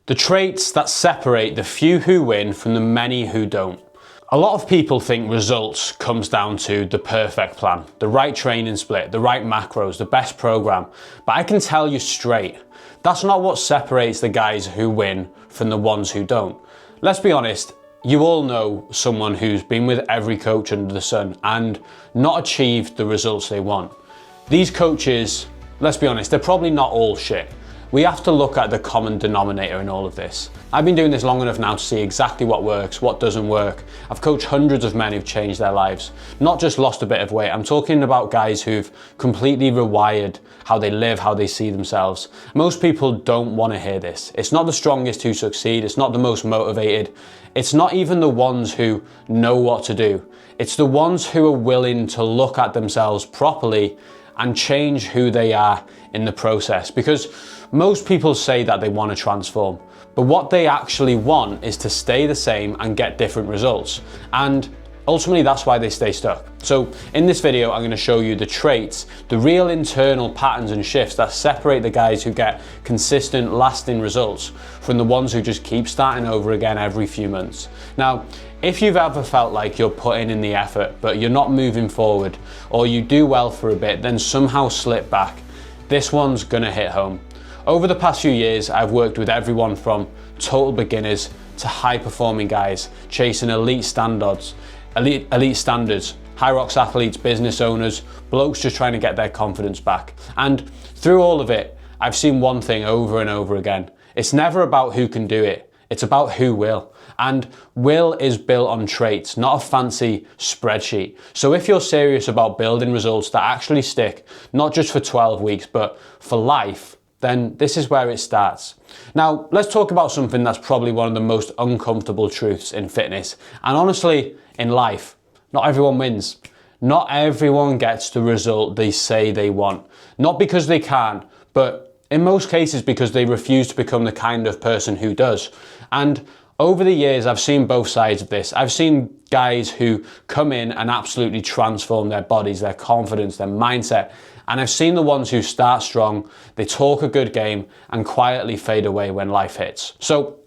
The traits that separate the few who win from the many who don't. A lot of people think results comes down to the perfect plan, the right training split, the right macros, the best program. But I can tell you straight, that's not what separates the guys who win from the ones who don't. Let's be honest, you all know someone who's been with every coach under the sun and not achieved the results they want. These coaches, let's be honest, they're probably not all shit. We have to look at the common denominator in all of this. I've been doing this long enough now to see exactly what works, what doesn't work. I've coached hundreds of men who've changed their lives, not just lost a bit of weight. I'm talking about guys who've completely rewired how they live, how they see themselves. Most people don't want to hear this. It's not the strongest who succeed. It's not the most motivated. It's not even the ones who know what to do. It's the ones who are willing to look at themselves properly and change who they are in the process. Because most people say that they want to transform, but what they actually want is to stay the same and get different results. And ultimately, that's why they stay stuck. So in this video, I'm going to show you the traits, the real internal patterns and shifts that separate the guys who get consistent, lasting results from the ones who just keep starting over again every few months. Now, if you've ever felt like you're putting in the effort, but you're not moving forward, or you do well for a bit, then somehow slip back, this one's gonna hit home. Over the past few years, I've worked with everyone from total beginners to high-performing guys chasing elite standards, Hyrox athletes, business owners, blokes just trying to get their confidence back. And through all of it, I've seen one thing over and over again. It's never about who can do it, it's about who will. And will is built on traits, not a fancy spreadsheet. So if you're serious about building results that actually stick, not just for 12 weeks, but for life, then this is where it starts. Now, let's talk about something that's probably one of the most uncomfortable truths in fitness, and honestly, in life. Not everyone wins. Not everyone gets the result they say they want. Not because they can't, but in most cases because they refuse to become the kind of person who does. And over the years, I've seen both sides of this. I've seen guys who come in and absolutely transform their bodies, their confidence, their mindset. And I've seen the ones who start strong, they talk a good game, and quietly fade away when life hits. So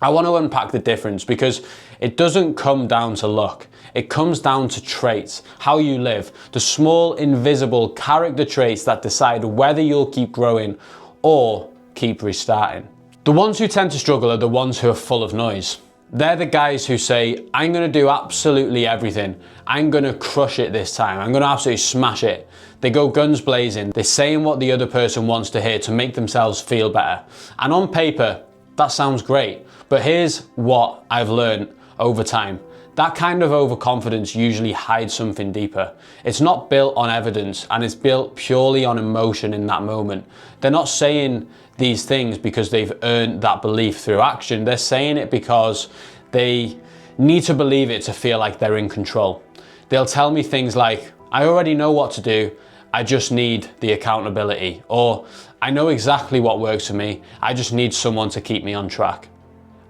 I want to unpack the difference, because it doesn't come down to luck. It comes down to traits, how you live, the small, invisible character traits that decide whether you'll keep growing or keep restarting. The ones who tend to struggle are the ones who are full of noise. They're the guys who say, I'm going to do absolutely everything. I'm going to crush it this time. I'm going to absolutely smash it. They go guns blazing. They're saying what the other person wants to hear to make themselves feel better. And on paper, that sounds great. But here's what I've learned over time. That kind of overconfidence usually hides something deeper. It's not built on evidence, and it's built purely on emotion in that moment. They're not saying these things because they've earned that belief through action. They're saying it because they need to believe it to feel like they're in control. They'll tell me things like, I already know what to do, I just need the accountability. Or, I know exactly what works for me, I just need someone to keep me on track.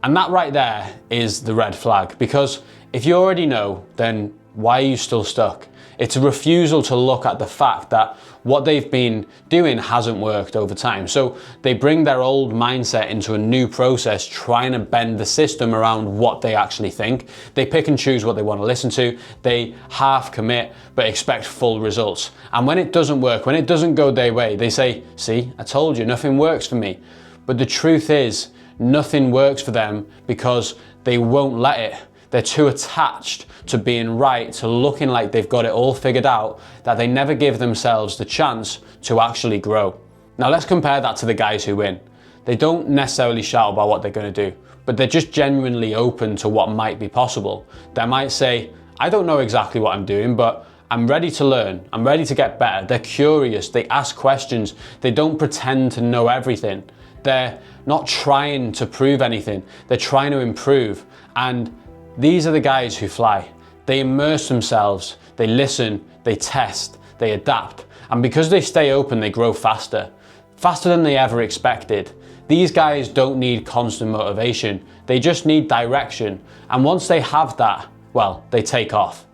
And that right there is the red flag, because if you already know, then why are you still stuck? It's a refusal to look at the fact that what they've been doing hasn't worked over time. So they bring their old mindset into a new process, trying to bend the system around what they actually think. They pick and choose what they want to listen to. They half commit, but expect full results. And when it doesn't work, when it doesn't go their way, they say, see, I told you, nothing works for me. But the truth is, nothing works for them because they won't let it. They're too attached to being right, to looking like they've got it all figured out, that they never give themselves the chance to actually grow. Now let's compare that to the guys who win. They don't necessarily shout about what they're going to do, but they're just genuinely open to what might be possible. They might say, I don't know exactly what I'm doing, but I'm ready to learn. I'm ready to get better. They're curious. They ask questions. They don't pretend to know everything. They're not trying to prove anything. They're trying to improve. And these are the guys who fly. They immerse themselves, they listen, they test, they adapt. And because they stay open, they grow faster than they ever expected. These guys don't need constant motivation. They just need direction. And once they have that, well, they take off.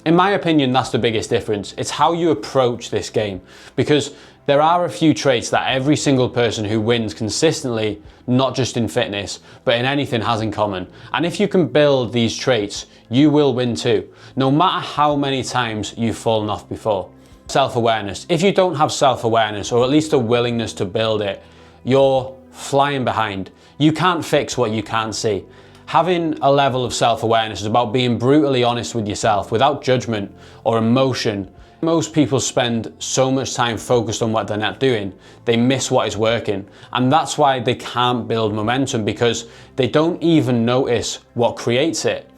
In my opinion, that's the biggest difference. It's how you approach this game. Because There are a few traits that every single person who wins consistently, not just in fitness, but in anything, has in common. And if you can build these traits, you will win too, no matter how many times you've fallen off before. Self-awareness. If you don't have self-awareness, or at least a willingness to build it, you're flying behind. You can't fix what you can't see. Having a level of self-awareness is about being brutally honest with yourself without judgment or emotion. Most people spend so much time focused on what they're not doing, they miss what is working. And that's why they can't build momentum, because they don't even notice what creates it.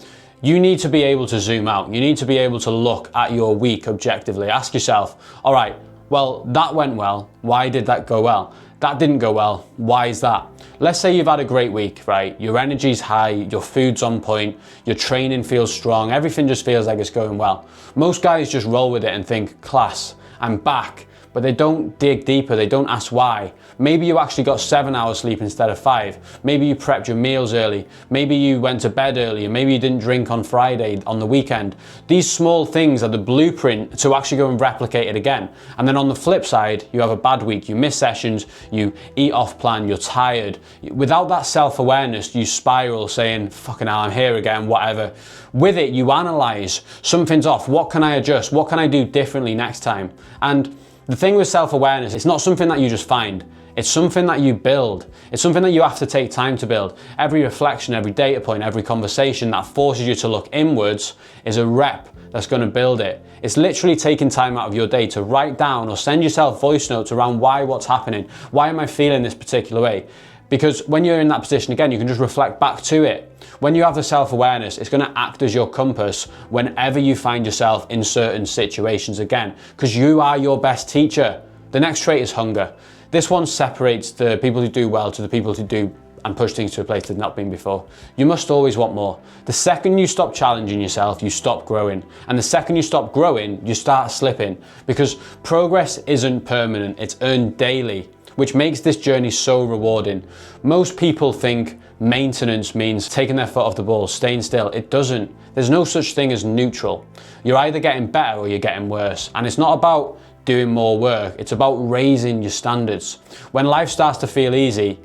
You need to be able to zoom out. You need to be able to look at your week objectively. Ask yourself, all right, well, that went well. Why did that go well? That didn't go well. Why is that? Let's say you've had a great week, right? Your energy's high, your food's on point, your training feels strong, everything just feels like it's going well. Most guys just roll with it and think, class, I'm back. But they don't dig deeper, they don't ask why. Maybe you actually got 7 hours sleep instead of 5. Maybe you prepped your meals early. Maybe you went to bed early, and maybe you didn't drink on Friday, on the weekend. These small things are the blueprint to actually go and replicate it again. And then on the flip side, you have a bad week, you miss sessions, you eat off plan, you're tired. Without that self-awareness, you spiral saying, fucking hell, I'm here again, whatever. With it, you analyze, something's off, what can I adjust? What can I do differently next time? And the thing with self-awareness, it's not something that you just find. It's something that you build. It's something that you have to take time to build. Every reflection, every data point, every conversation that forces you to look inwards is a rep that's going to build it. It's literally taking time out of your day to write down or send yourself voice notes around what's happening. Why am I feeling this particular way? Because when you're in that position again, you can just reflect back to it. When you have the self-awareness, it's going to act as your compass whenever you find yourself in certain situations again, because you are your best teacher. The next trait is hunger. This one separates the people who do well to the people who do and push things to a place they've not been before. You must always want more. The second you stop challenging yourself, you stop growing. And the second you stop growing, you start slipping, because progress isn't permanent, it's earned daily, which makes this journey so rewarding. Most people think maintenance means taking their foot off the ball, staying still. It doesn't. There's no such thing as neutral. You're either getting better or you're getting worse. And it's not about doing more work, it's about raising your standards. When life starts to feel easy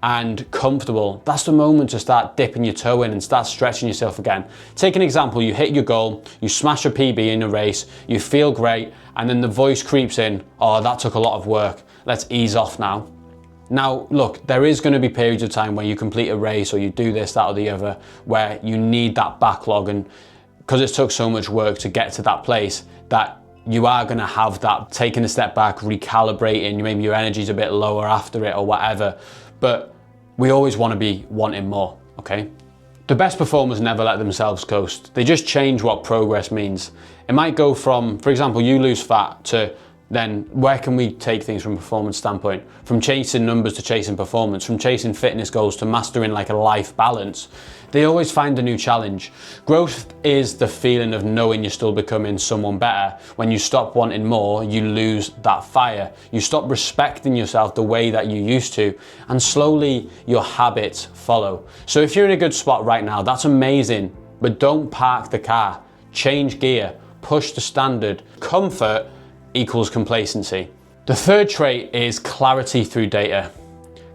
and comfortable, that's the moment to start dipping your toe in and start stretching yourself again. Take an example, you hit your goal, you smash a PB in a race, you feel great, and then the voice creeps in, oh, that took a lot of work, let's ease off now. Now, look, there is going to be periods of time where you complete a race or you do this, that, or the other, where you need that backlog, and because it took so much work to get to that place, that you are going to have that taking a step back, recalibrating, maybe your energy's a bit lower after it or whatever, but we always want to be wanting more, okay? The best performers never let themselves coast. They just change what progress means. It might go from, for example, you lose fat to then where can we take things from a performance standpoint? From chasing numbers to chasing performance, from chasing fitness goals to mastering like a life balance. They always find a new challenge. Growth is the feeling of knowing you're still becoming someone better. When you stop wanting more, you lose that fire. You stop respecting yourself the way that you used to, and slowly your habits follow. So if you're in a good spot right now, that's amazing, but don't park the car. Change gear, push the standard. Comfort equals complacency. The third trait is clarity through data.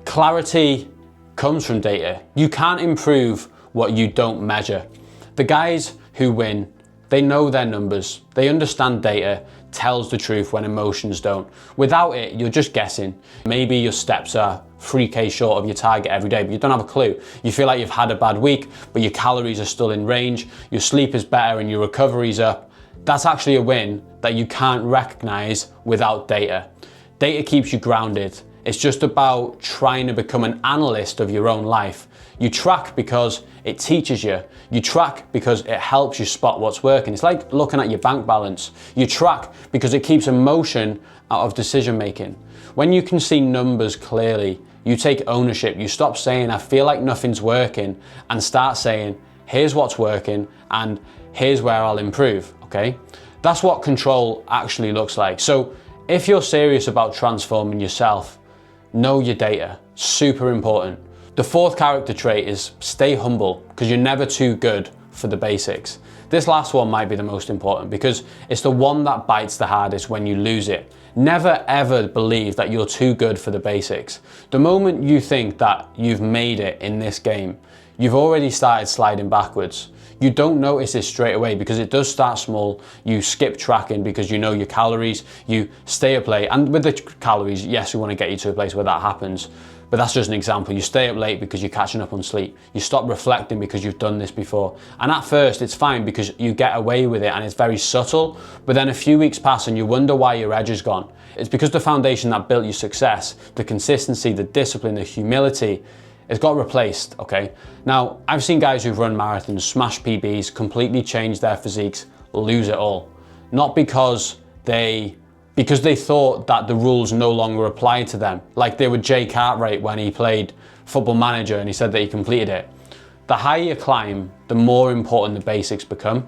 Clarity comes from data. You can't improve what you don't measure. The guys who win, they know their numbers. They understand data tells the truth when emotions don't. Without it, you're just guessing. Maybe your steps are 3K short of your target every day, but you don't have a clue. You feel like you've had a bad week, but your calories are still in range, your sleep is better and your recovery's up. That's actually a win that you can't recognize without data. Data keeps you grounded. It's just about trying to become an analyst of your own life. You track because it teaches you. You track because it helps you spot what's working. It's like looking at your bank balance. You track because it keeps emotion out of decision making. When you can see numbers clearly, you take ownership. You stop saying, I feel like nothing's working, and start saying, here's what's working and here's where I'll improve, okay? That's what control actually looks like. So if you're serious about transforming yourself, know your data, super important. The fourth character trait is stay humble, because you're never too good for the basics. This last one might be the most important because it's the one that bites the hardest when you lose it. Never ever believe that you're too good for the basics. The moment you think that you've made it in this game, you've already started sliding backwards. You don't notice this straight away because it does start small. You skip tracking because you know your calories, you stay up late. And with the calories, yes, we want to get you to a place where that happens. But that's just an example. You stay up late because you're catching up on sleep. You stop reflecting because you've done this before. And at first it's fine because you get away with it and it's very subtle. But then a few weeks pass and you wonder why your edge is gone. It's because the foundation that built your success, the consistency, the discipline, the humility, it's got replaced, okay? Now, I've seen guys who've run marathons, smash PBs, completely change their physiques, lose it all. Not because they thought that the rules no longer applied to them. Like they were Jay Cartwright when he played Football Manager and he said that he completed it. The higher you climb, the more important the basics become.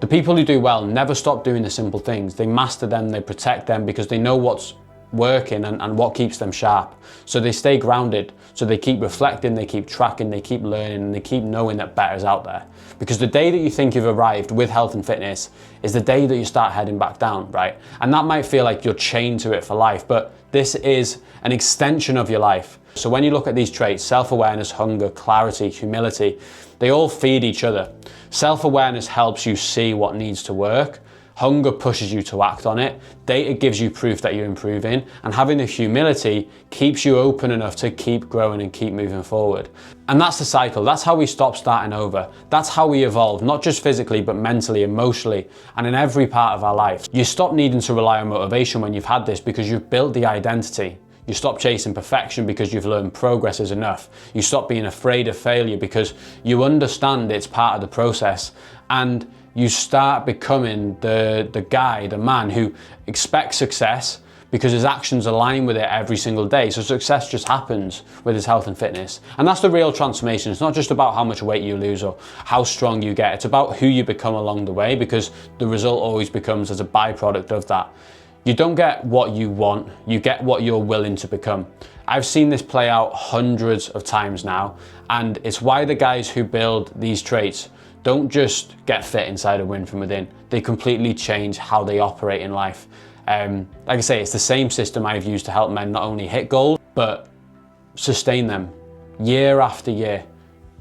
The people who do well never stop doing the simple things. They master them, they protect them because they know what's working and what keeps them sharp. So they stay grounded. So they keep reflecting, they keep tracking, they keep learning, and they keep knowing that better's out there. Because the day that you think you've arrived with health and fitness is the day that you start heading back down, right? And that might feel like you're chained to it for life, but this is an extension of your life. So when you look at these traits, self-awareness, hunger, clarity, humility, they all feed each other. Self-awareness helps you see what needs to work. Hunger pushes you to act on it. Data gives you proof that you're improving. And having the humility keeps you open enough to keep growing and keep moving forward. And that's the cycle. That's how we stop starting over. That's how we evolve, not just physically, but mentally, emotionally, and in every part of our life. You stop needing to rely on motivation when you've had this because you've built the identity. You stop chasing perfection because you've learned progress is enough. You stop being afraid of failure because you understand it's part of the process. And you start becoming the guy, the man who expects success because his actions align with it every single day. So success just happens with his health and fitness. And that's the real transformation. It's not just about how much weight you lose or how strong you get. It's about who you become along the way because the result always becomes as a byproduct of that. You don't get what you want, you get what you're willing to become. I've seen this play out hundreds of times now, and it's why the guys who build these traits don't just get fit inside a Win from Within. They completely change how they operate in life. Like I say, it's the same system I've used to help men not only hit goals, but sustain them year after year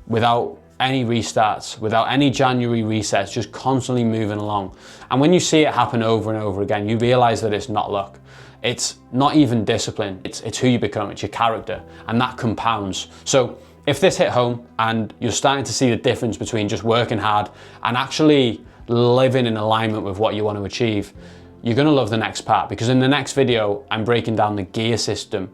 without any restarts, without any January resets, just constantly moving along. And when you see it happen over and over again, you realize that it's not luck. It's not even discipline. It's who you become, it's your character, and that compounds. So if this hit home and you're starting to see the difference between just working hard and actually living in alignment with what you want to achieve, you're gonna love the next part, because in the next video, I'm breaking down the gear system,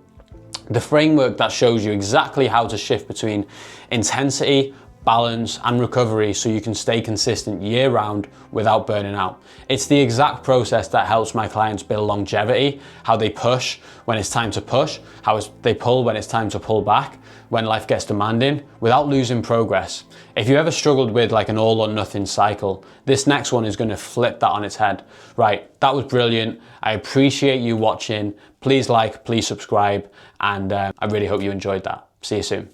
the framework that shows you exactly how to shift between intensity, balance and recovery so you can stay consistent year round without burning out. It's the exact process that helps my clients build longevity, how they push when it's time to push, how they pull when it's time to pull back, when life gets demanding, without losing progress. If you ever struggled with like an all or nothing cycle, this next one is going to flip that on its head. Right, that was brilliant. I appreciate you watching. Please like, please subscribe, and I really hope you enjoyed that. See you soon.